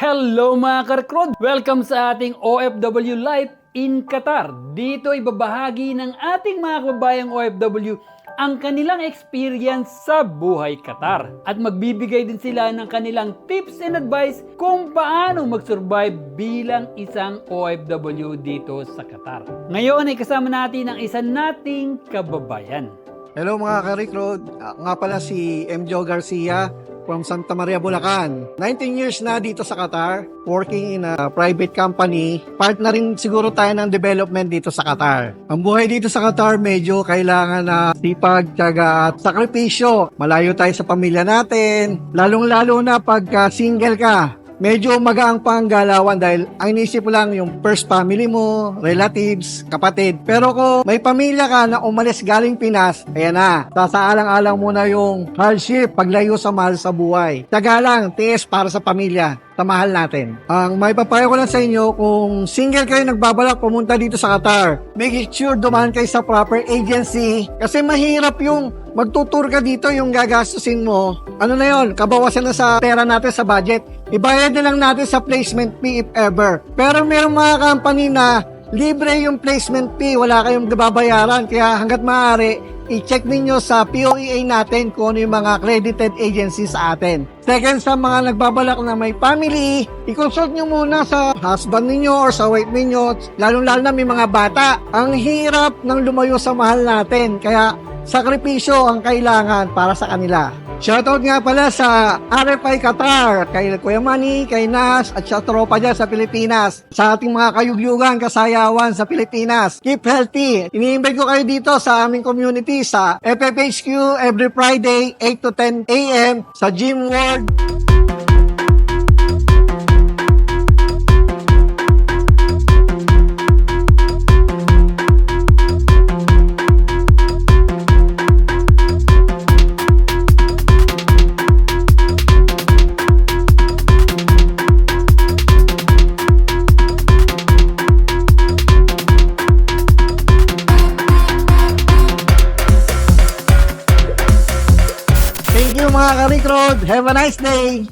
Hello mga karkrod! Welcome sa ating OFW Life in Qatar. Dito ay babahagi ng ating mga kababayang OFW ang kanilang experience sa buhay Qatar. At magbibigay din sila ng kanilang tips and advice kung paano mag-survive bilang isang OFW dito sa Qatar. Ngayon ay kasama natin ang isa nating kababayan. Hello mga ka-recruit, nga pala si MJO Garcia from Santa Maria, Bulacan. 19 years na dito sa Qatar, working in a private company. Part na rin siguro tayo ng development dito sa Qatar. Ang buhay dito sa Qatar medyo kailangan na sipag, tiyaga at sakripisyo. Malayo tayo sa pamilya natin, lalong-lalo na pagka single ka. Medyo magaang pang galawan dahil ang inisip mo lang yung first family mo, relatives, kapatid. Pero kung may pamilya ka na umalis galing Pinas, ayan na, sasaalang-alang mo na yung hardship, paglayo sa mahal sa buhay. Tiyaga lang, tiis para sa pamilya. Tamahal natin. Ang may papayo ko lang sa inyo, kung single kayo nagbabalak pumunta dito sa Qatar, make sure dumaan kayo sa proper agency kasi mahirap yung magtutur ka dito, yung gagastusin mo. Ano na yon? Kabawasan na sa pera natin sa budget. Ibayad na lang natin sa placement fee if ever. Pero merong mga company na libre yung placement fee, wala kayong babayaran. Kaya hanggat maaari, i-check ninyo sa POEA natin kung ano yung mga accredited agencies sa atin. Second, sa mga nagbabalak na may family, i-consult nyo muna sa husband ninyo or sa wife ninyo, lalong-lalo na may mga bata. Ang hirap ng lumayo sa mahal natin, kaya sakripisyo ang kailangan para sa kanila. Shoutout nga pala sa RFI Qatar, kay Kuya Manny, kay Nas, at sa tropa dyan sa Pilipinas. Sa ating mga kayugyugan, kasayawan sa Pilipinas. Keep healthy. Ini-invite ko kayo dito sa aming community sa FFHQ every Friday, 8 to 10 a.m. sa Gym World. Thank you mga ka-recruit. Have a nice day.